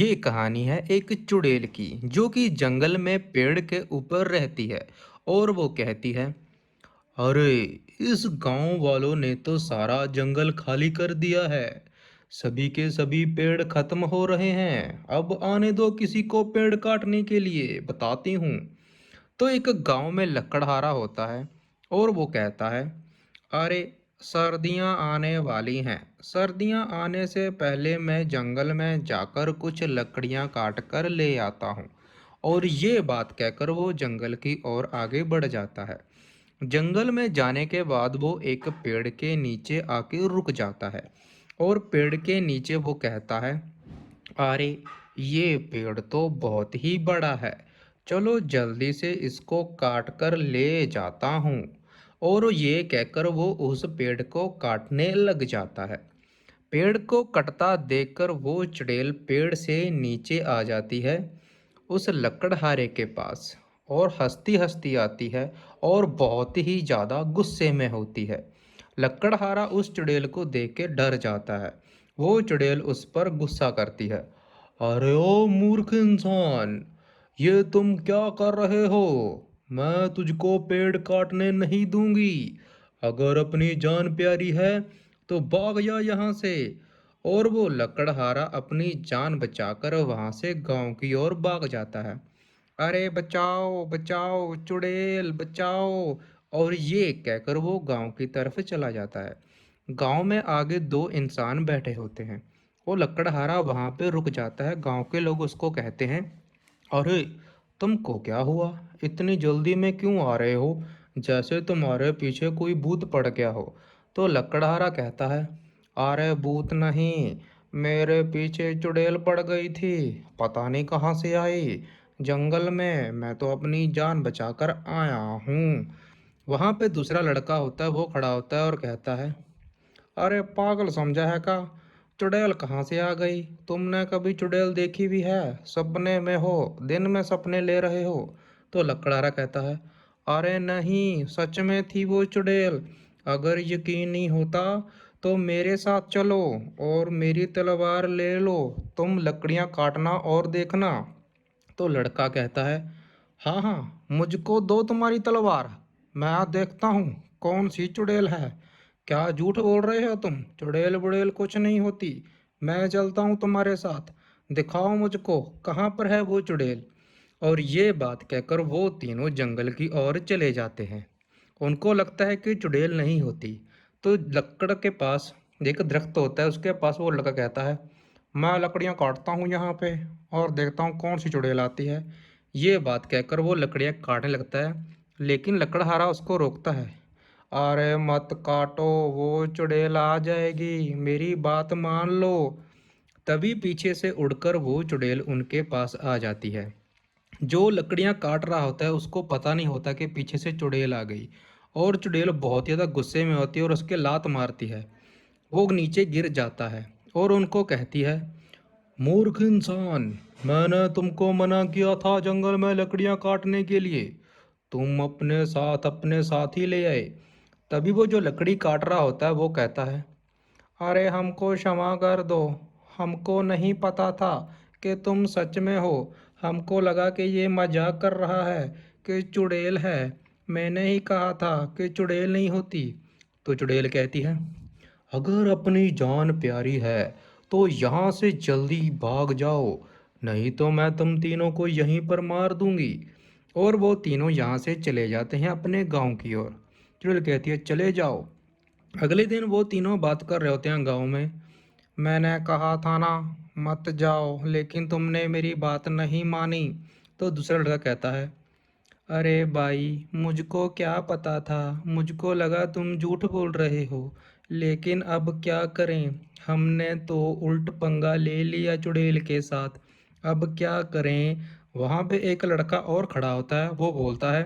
ये कहानी है एक चुड़ैल की जो कि जंगल में पेड़ के ऊपर रहती है। और वो कहती है, अरे, इस गांव वालों ने तो सारा जंगल खाली कर दिया है। सभी के सभी पेड़ खत्म हो रहे हैं। अब आने दो किसी को पेड़ काटने के लिए, बताती हूँ। तो एक गांव में लकड़हारा होता है और वो कहता है, अरे, सर्दियां आने वाली हैं। सर्दियां आने से पहले मैं जंगल में जाकर कुछ लकड़ियां काट कर ले आता हूँ। और ये बात कहकर वो जंगल की ओर आगे बढ़ जाता है। जंगल में जाने के बाद वो एक पेड़ के नीचे आके रुक जाता है। और पेड़ के नीचे वो कहता है, अरे, ये पेड़ तो बहुत ही बड़ा है। चलो जल्दी से इसको काट कर ले जाता हूँ। और ये कहकर वो उस पेड़ को काटने लग जाता है। पेड़ को कटता देखकर वो चुड़ैल पेड़ से नीचे आ जाती है उस लकड़हारे के पास। और हंसती हंसती आती है और बहुत ही ज़्यादा गुस्से में होती है। लकड़हारा उस चुड़ैल को देख के डर जाता है। वो चुड़ैल उस पर गुस्सा करती है, अरे ओ मूर्ख इंसान, ये तुम क्या कर रहे हो? मैं तुझको पेड़ काटने नहीं दूंगी। अगर अपनी जान प्यारी है तो भाग जा यहाँ से। और वो लकड़हारा अपनी जान बचाकर वहां से गांव की ओर भाग जाता है। अरे बचाओ बचाओ, चुड़ैल बचाओ। और ये कहकर वो गांव की तरफ चला जाता है। गांव में आगे दो इंसान बैठे होते हैं। वो लकड़हारा वहां पे रुक जाता है। गांव के लोग उसको कहते हैं, अरे, तुमको क्या हुआ? इतनी जल्दी में क्यों आ रहे हो? जैसे तुम्हारे पीछे कोई भूत पड़ गया हो। तो लकड़हारा कहता है, अरे भूत नहीं, मेरे पीछे चुड़ैल पड़ गई थी। पता नहीं कहाँ से आई। जंगल में मैं तो अपनी जान बचाकर आया हूँ। वहां पे दूसरा लड़का होता है, वो खड़ा होता है और कहता है, अरे पागल समझा है का? चुड़ैल कहाँ से आ गई? तुमने कभी चुड़ैल देखी भी है? सपने में हो? दिन में सपने ले रहे हो? तो लकड़हारा कहता है, अरे नहीं, सच में थी वो चुड़ैल। अगर यकीन नहीं होता तो मेरे साथ चलो और मेरी तलवार ले लो। तुम लकड़ियां काटना और देखना। तो लड़का कहता है, हाँ हाँ, मुझको दो तुम्हारी तलवार। मैं देखता हूँ कौन सी चुड़ैल है। क्या झूठ बोल रहे हो तुम? चुड़ैल बुड़ैल कुछ नहीं होती। मैं चलता हूँ तुम्हारे साथ। दिखाओ मुझको कहाँ पर है वो चुड़ैल। और ये बात कहकर वो तीनों जंगल की ओर चले जाते हैं। उनको लगता है कि चुड़ैल नहीं होती। तो लकड़ के पास एक दरख्त होता है, उसके पास वो लड़का कहता है, मैं लकड़ियाँ काटता हूँ यहाँ पे और देखता हूँ कौन सी चुड़ैल आती है। ये बात कहकर वो लकड़ियाँ काटने लगता है। लेकिन लकड़हारा उसको रोकता है, अरे मत काटो, वो चुड़ैल आ जाएगी, मेरी बात मान लो। तभी पीछे से उड़कर वो चुड़ैल उनके पास आ जाती है। जो लकड़ियां काट रहा होता है उसको पता नहीं होता कि पीछे से चुड़ैल आ गई। और चुड़ैल बहुत ज़्यादा गुस्से में होती है और उसके लात मारती है। वो नीचे गिर जाता है और उनको कहती है, मूर्ख इंसान, मैंने तुमको मना किया था जंगल में लकड़ियां काटने के लिए। तुम अपने साथ ही ले आए। तभी वो जो लकड़ी काट रहा होता है वो कहता है, अरे हमको क्षमा कर दो। हमको नहीं पता था कि तुम सच में हो। हमको लगा कि ये मजाक कर रहा है कि चुड़ैल है। मैंने ही कहा था कि चुड़ैल नहीं होती। तो चुड़ैल कहती है, अगर अपनी जान प्यारी है तो यहाँ से जल्दी भाग जाओ, नहीं तो मैं तुम तीनों को यहीं पर मार दूंगी। और वो तीनों यहाँ से चले जाते हैं अपने गांव की ओर। चुड़ैल कहती है, चले जाओ। अगले दिन वो तीनों बात कर रहे होते हैं गांव में। मैंने कहा था ना, मत जाओ, लेकिन तुमने मेरी बात नहीं मानी। तो दूसरा लड़का कहता है, अरे भाई, मुझको क्या पता था? मुझको लगा तुम झूठ बोल रहे हो। लेकिन अब क्या करें? हमने तो उल्ट पंगा ले लिया चुड़ैल के साथ। अब क्या करें? वहां पे एक लड़का और खड़ा होता है, वो बोलता है,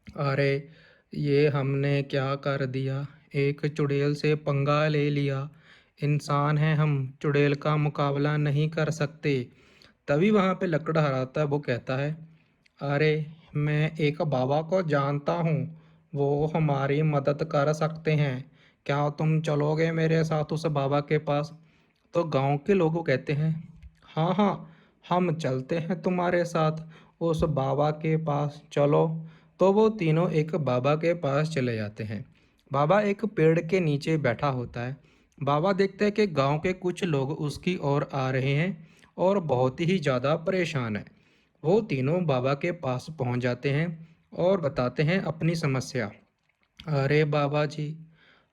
अरे, ये हमने क्या कर दिया? एक चुड़ैल से पंगा ले लिया। इंसान है हम, चुड़ैल का मुकाबला नहीं कर सकते। तभी वहां पे लकड़हारा आता है, वो कहता है, अरे, मैं एक बाबा को जानता हूँ। वो हमारी मदद कर सकते हैं। क्या तुम चलोगे मेरे साथ उस बाबा के पास? तो गांव के लोगों कहते हैं, हाँ हाँ, हम चलते हैं तुम्हारे साथ उस बाबा के पास, चलो। तो वो तीनों एक बाबा के पास चले जाते हैं। बाबा एक पेड़ के नीचे बैठा होता है। बाबा देखते हैं कि गांव के कुछ लोग उसकी ओर आ रहे हैं और बहुत ही ज़्यादा परेशान है। वो तीनों बाबा के पास पहुंच जाते हैं और बताते हैं अपनी समस्या। अरे बाबा जी,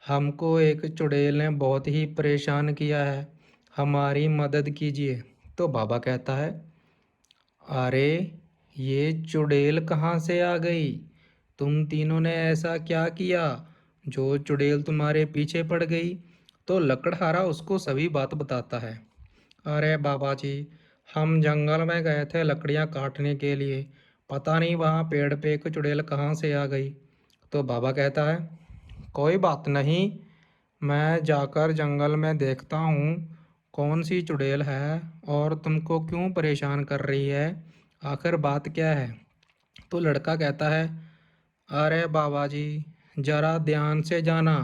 हमको एक चुड़ैल ने बहुत ही परेशान किया है, हमारी मदद कीजिए। तो बाबा कहता है, अरे ये चुड़ैल कहाँ से आ गई? तुम तीनों ने ऐसा क्या किया जो चुड़ैल तुम्हारे पीछे पड़ गई? तो लकड़हारा उसको सभी बात बताता है। अरे बाबा जी, हम जंगल में गए थे लकड़ियाँ काटने के लिए, पता नहीं वहाँ पेड़ पे एक चुड़ैल कहाँ से आ गई। तो बाबा कहता है, कोई बात नहीं, मैं जाकर जंगल में देखता हूँ कौन सी चुड़ैल है और तुमको क्यों परेशान कर रही है, आखिर बात क्या है। तो लड़का कहता है, अरे बाबा जी, जरा ध्यान से जाना,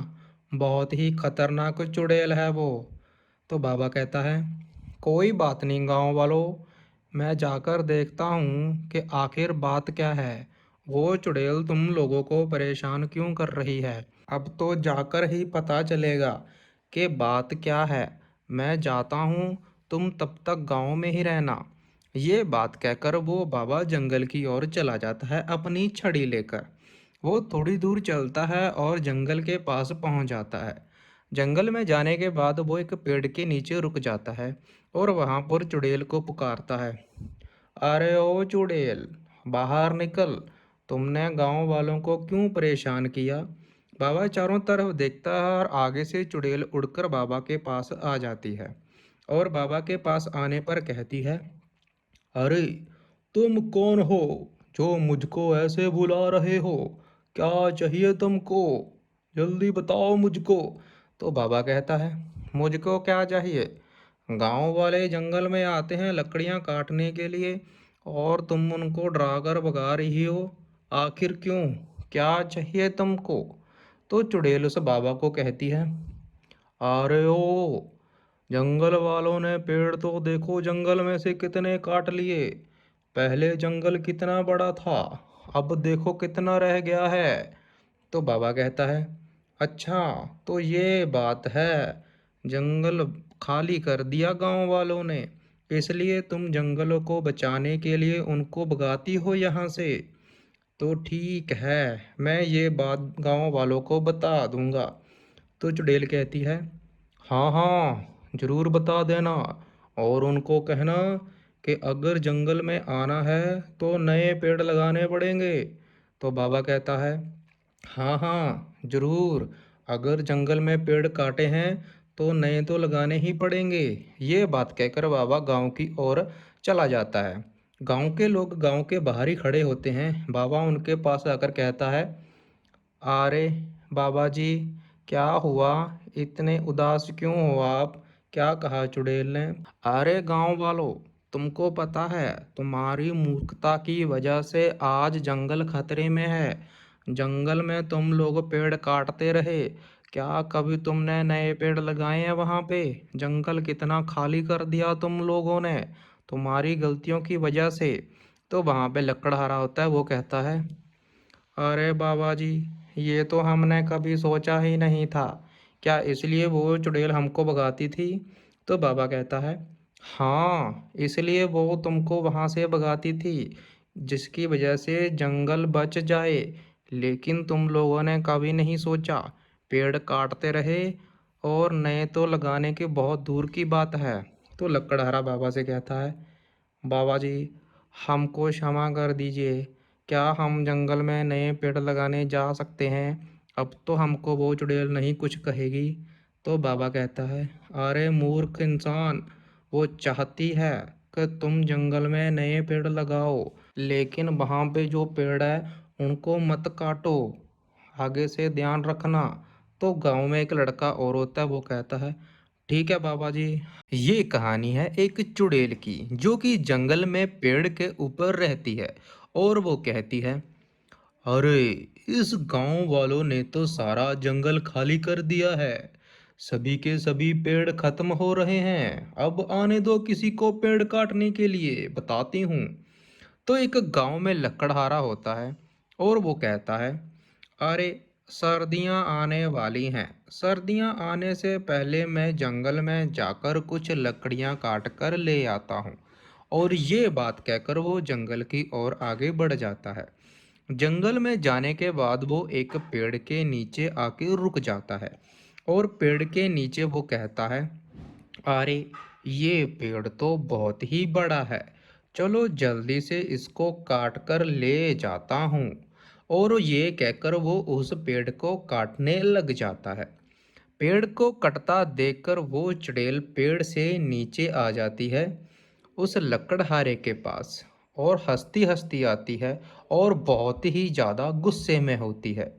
बहुत ही खतरनाक चुड़ैल है वो। तो बाबा कहता है, कोई बात नहीं गांव वालों, मैं जाकर देखता हूँ कि आखिर बात क्या है, वो चुड़ैल तुम लोगों को परेशान क्यों कर रही है। अब तो जाकर ही पता चलेगा कि बात क्या है। मैं जाता हूँ, तुम तब तक गांव में ही रहना। ये बात कहकर वो बाबा जंगल की ओर चला जाता है अपनी छड़ी लेकर। वो थोड़ी दूर चलता है और जंगल के पास पहुंच जाता है। जंगल में जाने के बाद वो एक पेड़ के नीचे रुक जाता है और वहां पर चुड़ैल को पुकारता है। अरे ओ चुड़ैल, बाहर निकल, तुमने गांव वालों को क्यों परेशान किया। बाबा चारों तरफ देखता है और आगे से चुड़ैल उड़कर बाबा के पास आ जाती है और बाबा के पास आने पर कहती है, अरे तुम कौन हो जो मुझको ऐसे बुला रहे हो, क्या चाहिए तुमको, जल्दी बताओ मुझको। तो बाबा कहता है, मुझको क्या चाहिए, गांव वाले जंगल में आते हैं लकड़ियां काटने के लिए और तुम उनको डराकर भगा रही हो, आखिर क्यों, क्या चाहिए तुमको। तो चुड़ैल उस बाबा को कहती है, अरे ओ, जंगल वालों ने पेड़ तो देखो जंगल में से कितने काट लिए, पहले जंगल कितना बड़ा था, अब देखो कितना रह गया है। तो बाबा कहता है, अच्छा तो ये बात है, जंगल खाली कर दिया गांव वालों ने, इसलिए तुम जंगलों को बचाने के लिए उनको भगाती हो यहाँ से। तो ठीक है, मैं ये बात गांव वालों को बता दूंगा। तो चुड़ैल कहती है, हाँ हाँ जरूर बता देना, और उनको कहना कि अगर जंगल में आना है तो नए पेड़ लगाने पड़ेंगे। तो बाबा कहता है, हाँ हाँ जरूर, अगर जंगल में पेड़ काटे हैं तो नए तो लगाने ही पड़ेंगे। ये बात कहकर बाबा गांव की ओर चला जाता है। गांव के लोग गांव के बाहर ही खड़े होते हैं। बाबा उनके पास आकर कहता है, अरे बाबा जी, क्या हुआ, इतने उदास क्यों हो आप, क्या कहा चुड़ैल ने। अरे गांव वालों, तुमको पता है, तुम्हारी मूर्खता की वजह से आज जंगल खतरे में है। जंगल में तुम लोग पेड़ काटते रहे, क्या कभी तुमने नए पेड़ लगाए हैं वहां पे? जंगल कितना खाली कर दिया तुम लोगों ने, तुम्हारी गलतियों की वजह से। तो वहां पे लकड़हारा होता है, वो कहता है, अरे बाबा जी, ये तो हमने कभी सोचा ही नहीं था, क्या इसलिए वो चुड़ैल हमको भगाती थी। तो बाबा कहता है, हाँ इसलिए वो तुमको वहां से भगाती थी, जिसकी वजह से जंगल बच जाए, लेकिन तुम लोगों ने कभी नहीं सोचा, पेड़ काटते रहे और नए तो लगाने की बहुत दूर की बात है। तो लकड़हारा बाबा से कहता है, बाबा जी, हमको क्षमा कर दीजिए, क्या हम जंगल में नए पेड़ लगाने जा सकते हैं? अब तो हमको वो चुड़ैल नहीं कुछ कहेगी। तो बाबा कहता है, अरे मूर्ख इंसान, वो चाहती है कि तुम जंगल में नए पेड़ लगाओ, लेकिन वहाँ पे जो पेड़ है उनको मत काटो, आगे से ध्यान रखना। तो गांव में एक लड़का और होता है, वो कहता है, ठीक है बाबा जी। ये कहानी है एक चुड़ैल की जो कि जंगल में पेड़ के ऊपर रहती है और वो कहती है, अरे इस गांव वालों ने तो सारा जंगल खाली कर दिया है, सभी के सभी पेड़ खत्म हो रहे हैं, अब आने दो किसी को पेड़ काटने के लिए, बताती हूँ। तो एक गांव में लकड़हारा होता है और वो कहता है, अरे सर्दियां आने वाली हैं। सर्दियां आने से पहले मैं जंगल में जाकर कुछ लकड़ियां काट कर ले आता हूँ। और ये बात कहकर वो जंगल की ओर आगे बढ़ जाता है। जंगल में जाने के बाद वो एक पेड़ के नीचे आके रुक जाता है और पेड़ के नीचे वो कहता है, अरे ये पेड़ तो बहुत ही बड़ा है, चलो जल्दी से इसको काट कर ले जाता हूँ। और ये कहकर वो उस पेड़ को काटने लग जाता है। पेड़ को कटता देखकर वो चुड़ैल पेड़ से नीचे आ जाती है उस लकड़हारे के पास और हंसती हंसती आती है और बहुत ही ज़्यादा गुस्से में होती है।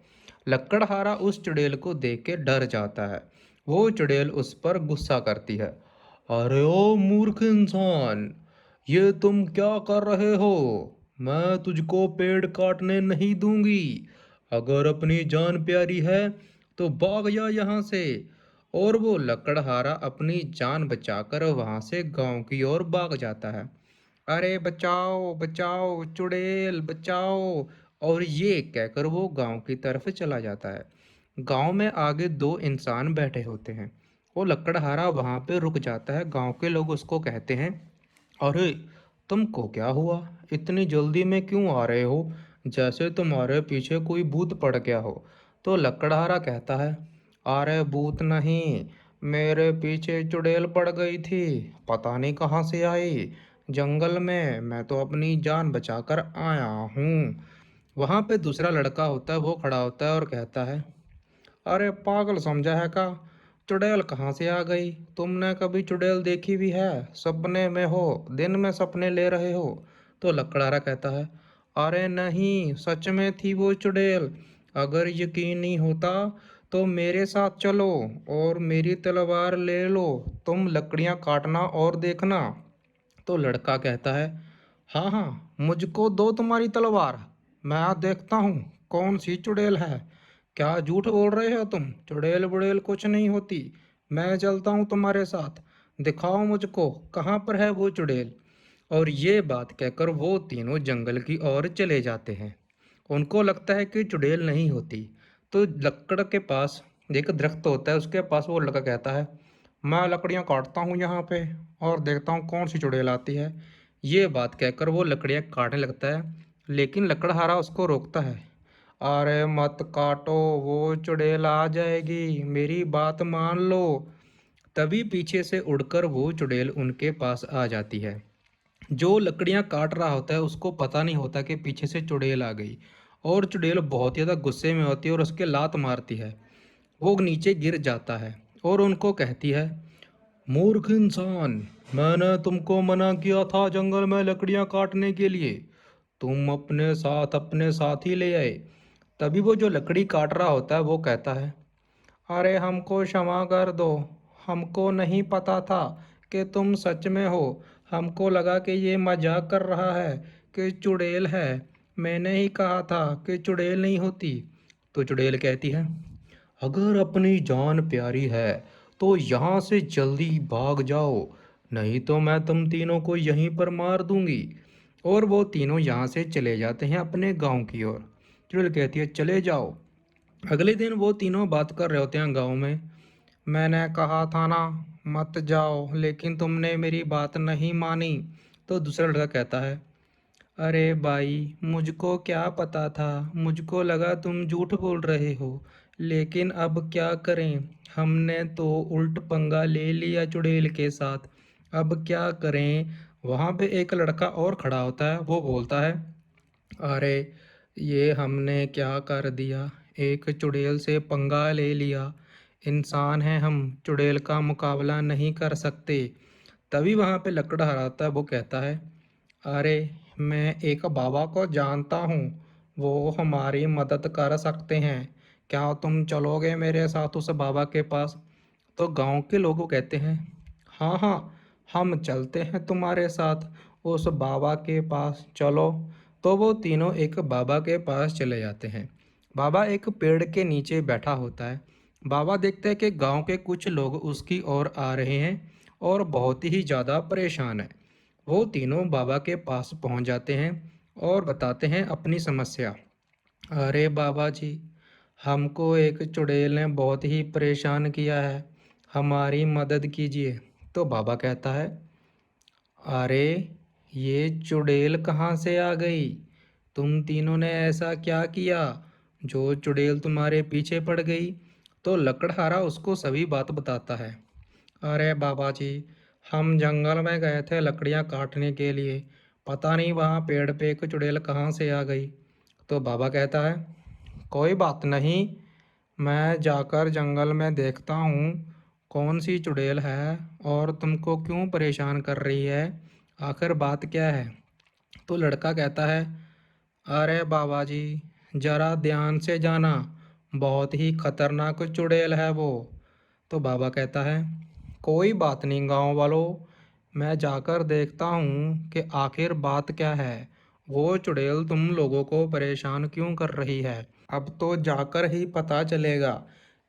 लकड़हारा उस चुड़ैल को देख के डर जाता है। वो चुड़ैल उस पर गुस्सा करती है, अरे ओ मूर्ख इंसान, ये तुम क्या कर रहे हो? मैं तुझको पेड़ काटने नहीं दूंगी। अगर अपनी जान प्यारी है तो भाग जा यहाँ से। और वो लकड़हारा अपनी जान बचाकर वहां से गांव की ओर भाग जाता है। अरे बचाओ बचाओ चुड़ैल बचाओ। और ये कहकर वो गांव की तरफ चला जाता है। गांव में आगे दो इंसान बैठे होते हैं। वो लकड़हारा वहां पे रुक जाता है। गांव के लोग उसको कहते हैं, अरे तुमको क्या हुआ? इतनी जल्दी में क्यों आ रहे हो? जैसे तुम्हारे पीछे कोई भूत पड़ गया हो। तो लकड़हारा कहता है, अरे भूत नहीं, मेरे पीछे चुड़ैल पड़ गई थी, पता नहीं कहाँ से आई। जंगल में मैं तो अपनी जान बचाकर आया हूँ। वहां पे दूसरा लड़का होता है, वो खड़ा होता है और कहता है, अरे पागल समझा है का? चुड़ैल कहाँ से आ गई? तुमने कभी चुड़ैल देखी भी है? सपने में हो, दिन में सपने ले रहे हो? तो लकड़हारा कहता है, अरे नहीं, सच में थी वो चुड़ैल। अगर यकीन नहीं होता तो मेरे साथ चलो और मेरी तलवार ले लो, तुम लकड़ियां काटना और देखना। तो लड़का कहता है, हाँ हाँ, मुझको दो तुम्हारी तलवार, मैं देखता हूँ कौन सी चुड़ैल है। क्या झूठ बोल रहे हो तुम? चुड़ैल बुड़ैल कुछ नहीं होती, मैं चलता हूँ तुम्हारे साथ। दिखाओ मुझको कहाँ पर है वो चुड़ैल। और ये बात कहकर वो तीनों जंगल की ओर चले जाते हैं। उनको लगता है कि चुड़ैल नहीं होती। तो लकड़ के पास एक दरख्त होता है, उसके पास वो लड़का कहता है, मैं लकड़ियाँ काटता हूँ यहाँ पे और देखता हूँ कौन सी चुड़ैल आती है। ये बात कहकर वो लकड़ियाँ काटने लगता है, लेकिन लकड़हारा उसको रोकता है। अरे मत काटो, वो चुड़ैल आ जाएगी, मेरी बात मान लो। तभी पीछे से उड़कर वो चुड़ैल उनके पास आ जाती है। जो लकड़ियां काट रहा होता है उसको पता नहीं होता कि पीछे से चुड़ैल आ गई। और चुड़ैल बहुत ज़्यादा गुस्से में होती है और उसके लात मारती है। वो नीचे गिर जाता है और उनको कहती है, मूर्ख इंसान, मैंने तुमको मना किया था जंगल में लकड़ियां काटने के लिए, तुम अपने साथ ही ले आए। तभी वो जो लकड़ी काट रहा होता है वो कहता है, अरे हमको क्षमा कर दो, हमको नहीं पता था कि तुम सच में हो। हमको लगा कि ये मजाक कर रहा है कि चुड़ैल है। मैंने ही कहा था कि चुड़ैल नहीं होती। तो चुड़ैल कहती है, अगर अपनी जान प्यारी है तो यहाँ से जल्दी भाग जाओ, नहीं तो मैं तुम तीनों को यहीं पर मार दूंगी। और वो तीनों यहाँ से चले जाते हैं अपने गांव की ओर। चुड़ैल कहती है, चले जाओ। अगले दिन वो तीनों बात कर रहे होते हैं गांव में। मैंने कहा था ना मत जाओ, लेकिन तुमने मेरी बात नहीं मानी। तो दूसरा लड़का कहता है, अरे भाई, मुझको क्या पता था, मुझको लगा तुम झूठ बोल रहे हो, लेकिन अब क्या करें, हमने तो उल्ट पंगा ले लिया चुड़ैल के साथ, अब क्या करें। वहां पे एक लड़का और खड़ा होता है, वो बोलता है, अरे ये हमने क्या कर दिया, एक चुड़ैल से पंगा ले लिया। इंसान है हम, चुड़ैल का मुकाबला नहीं कर सकते। तभी वहां पे लकड़हारा आता है, वो कहता है, अरे मैं एक बाबा को जानता हूँ, वो हमारी मदद कर सकते हैं, क्या तुम चलोगे मेरे साथ उस बाबा के पास? तो गांव के लोगों कहते हैं, हाँ हाँ, हम चलते हैं तुम्हारे साथ, उस बाबा के पास चलो। तो वो तीनों एक बाबा के पास चले जाते हैं। बाबा एक पेड़ के नीचे बैठा होता है बाबा देखते हैं कि गांव के कुछ लोग उसकी ओर आ रहे हैं और बहुत ही ज़्यादा परेशान है। वो तीनों बाबा के पास पहुंच जाते हैं और बताते हैं अपनी समस्या। अरे बाबा जी, हमको एक चुड़ैल ने बहुत ही परेशान किया है, हमारी मदद कीजिए। तो बाबा कहता है, अरे ये चुड़ैल कहाँ से आ गई? तुम तीनों ने ऐसा क्या किया जो चुड़ैल तुम्हारे पीछे पड़ गई? तो लकड़हारा उसको सभी बात बताता है। अरे बाबा जी, हम जंगल में गए थे लकड़ियाँ काटने के लिए, पता नहीं वहाँ पेड़ पे एक चुड़ैल कहाँ से आ गई। तो बाबा कहता है, कोई बात नहीं, मैं जाकर जंगल में देखता हूँ कौन सी चुड़ैल है और तुमको क्यों परेशान कर रही है, आखिर बात क्या है। तो लड़का कहता है, अरे बाबा जी, जरा ध्यान से जाना, बहुत ही खतरनाक चुड़ैल है वो। तो बाबा कहता है, कोई बात नहीं गांव वालों, मैं जाकर देखता हूँ कि आखिर बात क्या है, वो चुड़ैल तुम लोगों को परेशान क्यों कर रही है। अब तो जाकर ही पता चलेगा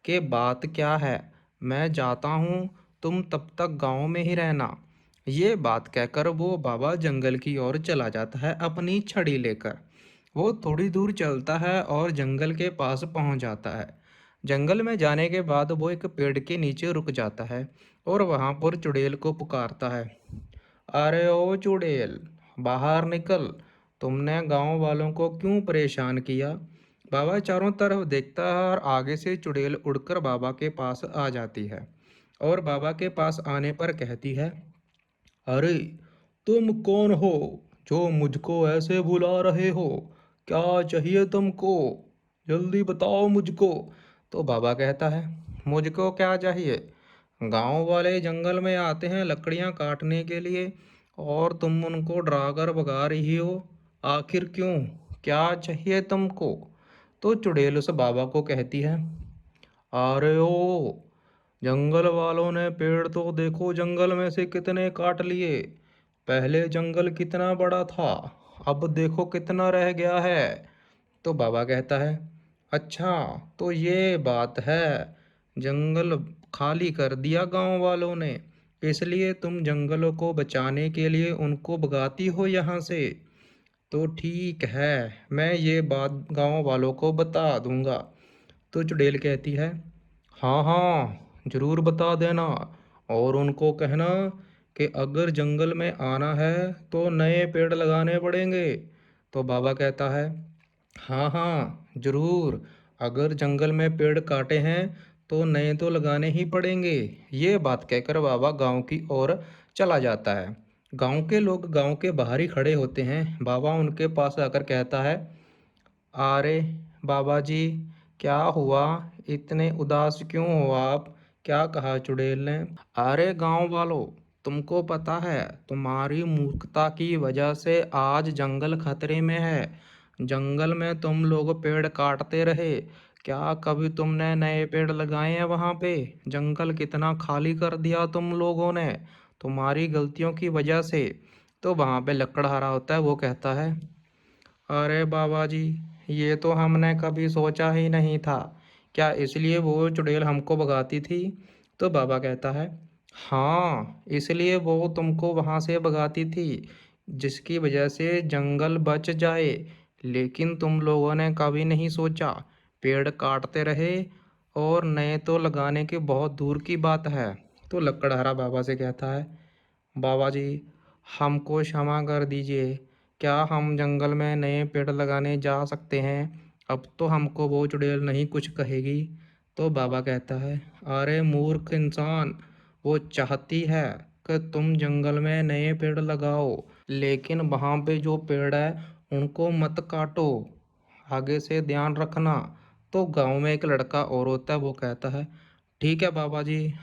कि बात क्या है। मैं जाता हूँ, तुम तब तक गांव में ही रहना। ये बात कहकर वो बाबा जंगल की ओर चला जाता है अपनी छड़ी लेकर। वो थोड़ी दूर चलता है और जंगल के पास पहुंच जाता है। जंगल में जाने के बाद वो एक पेड़ के नीचे रुक जाता है और वहां पर चुड़ैल को पुकारता है। अरे ओ चुड़ैल, बाहर निकल, तुमने गांव वालों को क्यों परेशान किया। बाबा चारों तरफ देखता है और आगे से चुड़ैल उड़कर बाबा के पास आ जाती है और बाबा के पास आने पर कहती है, अरे तुम कौन हो जो मुझको ऐसे बुला रहे हो, क्या चाहिए तुमको, जल्दी बताओ मुझको। तो बाबा कहता है, मुझको क्या चाहिए, गांव वाले जंगल में आते हैं लकड़ियां काटने के लिए और तुम उनको डराकर भगा रही हो, आखिर क्यों, क्या चाहिए तुमको। तो चुड़ैल उस बाबा को कहती है, अरे ओ, जंगल वालों ने पेड़ तो देखो जंगल में से कितने काट लिए, पहले जंगल कितना बड़ा था, अब देखो कितना रह गया है। तो बाबा कहता है, अच्छा तो ये बात है, जंगल खाली कर दिया गांव वालों ने, इसलिए तुम जंगलों को बचाने के लिए उनको भगाती हो यहाँ से। तो ठीक है, मैं ये बात गांव वालों को बता दूंगा। तो चुड़ैल कहती है, हाँ हाँ जरूर बता देना, और उनको कहना कि अगर जंगल में आना है तो नए पेड़ लगाने पड़ेंगे। तो बाबा कहता है, हाँ हाँ जरूर, अगर जंगल में पेड़ काटे हैं तो नए तो लगाने ही पड़ेंगे। ये बात कहकर बाबा गांव की ओर चला जाता है। गांव के लोग गांव के बाहर ही खड़े होते हैं। बाबा उनके पास आकर कहता है, अरे बाबा जी, क्या हुआ, इतने उदास क्यों हो आप, क्या कहा चुड़ैल ने। अरे गांव वालों, तुमको पता है, तुम्हारी मूर्खता की वजह से आज जंगल खतरे में है। जंगल में तुम लोग पेड़ काटते रहे, क्या कभी तुमने नए पेड़ लगाए हैं वहां पे। जंगल कितना खाली कर दिया तुम लोगों ने, तुम्हारी गलतियों की वजह से। तो वहां पे लकड़हारा होता है, वो कहता है, अरे बाबा जी, ये तो हमने कभी सोचा ही नहीं था, क्या इसलिए वो चुड़ैल हमको भगाती थी। तो बाबा कहता है, हाँ इसलिए वो तुमको वहां से भगाती थी, जिसकी वजह से जंगल बच जाए। लेकिन तुम लोगों ने कभी नहीं सोचा, पेड़ काटते रहे और नए तो लगाने की बहुत दूर की बात है। तो लकड़हारा बाबा से कहता है, बाबा जी, हमको क्षमा कर दीजिए, क्या हम जंगल में नए पेड़ लगाने जा सकते हैं, अब तो हमको वो चुड़ैल नहीं कुछ कहेगी। तो बाबा कहता है, अरे मूर्ख इंसान, वो चाहती है कि तुम जंगल में नए पेड़ लगाओ, लेकिन वहाँ पे जो पेड़ है उनको मत काटो, आगे से ध्यान रखना। तो गांव में एक लड़का और होता है, वो कहता है, ठीक है बाबा जी,